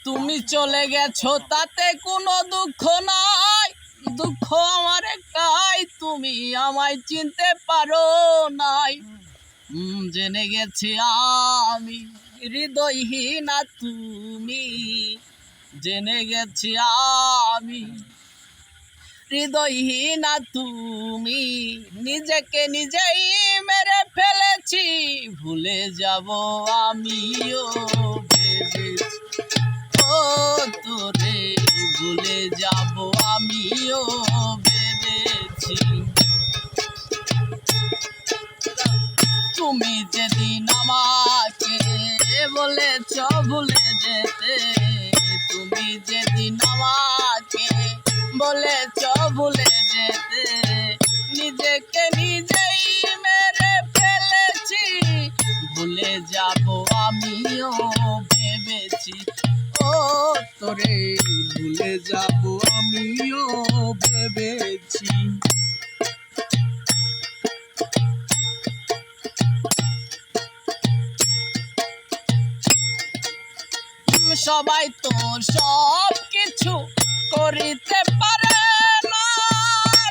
তুমি চলে গেছো তাতে কোনো দুঃখ নাই, দুঃখ আমার একটাই তুমি আমায় চিনতে পারো নাই। জেনে গেছি আমি হৃদয়হীনা তুমি, জেনে গেছি আমি হৃদয়হীনা তুমি। নিজেকে নিজেই মেরে ফেলেছি, ভুলে যাব আমিও ভেবেছি। ও তোরে ভুলে যাব আমিও ভেবেছি। তুমি যেদিন আমাকে বলেছ ভুলে যেতে, তুমি যেদিন আমাকে বলেছ ভুলে যেতে, নিজেকে নিজেই মেরে ফেলেছি, ভুলে যাব আমিও ভেবেছি। ও তোরে ভুলে যাব আমিও ভেবেছি। সবাই তো সব কিছু করিতে পারে না,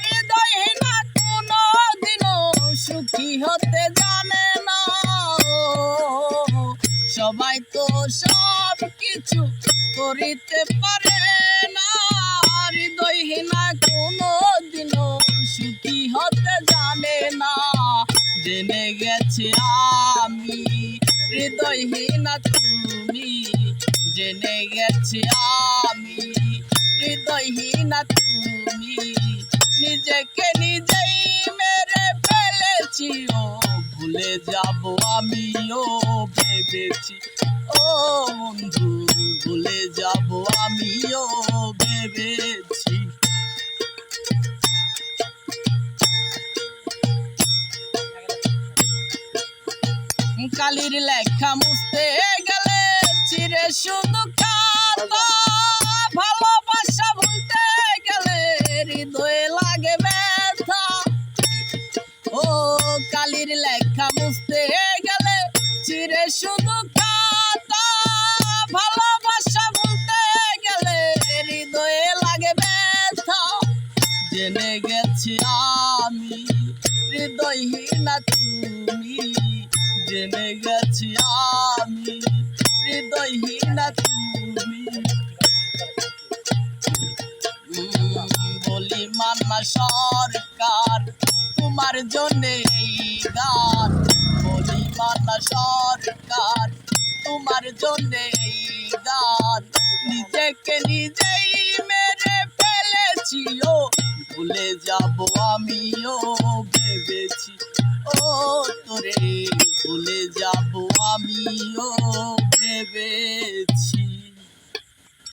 হৃদয়হীনা কোনো দিনও সুখী হতে জানে না। সবাই তো সব কিছু করিতে পারে না, হৃদয়হীনা কোনো দিনও সুখী হতে জানে না। জেনে গেছি আমি হৃদয়হীনা তুমি, জেনে গেছি আমি হৃদয়হীনা তুমি। নিজেকে নিজেই মেরে ফেলেছি, ও ভুলে যাব আমিও ভেবেছি। ও বন্ধু ভুলে যাব আমিও ভেবেছি। কালির লেখা মুছতে গেলে চিরে শুধু খাতা, ভালোবাসা ভুলতে গেলে হৃদয়ে লাগে ব্যথা। ও কালির লেখা মুছতে গেলে চিরে শুধু খাতা, ভালোবাসা ভুলতে গেলে হৃদয়ে লাগে ব্যথা। জেনে গেছি আমি হৃদয়হীনা তুমি, জেনে গেছি আমি হৃদয়হীনা তুমি। বলি মান্না সরকার তোমার জন্য এই গান, বলি মান্না সরকার তোমার জন্য এই গান। নিজেকে নিজেই মেরে ফেলেছি, ও ভুলে যাব আমিও ভেবেছি। ও তোরে ভুলে যাব আমিও ভেবেছি।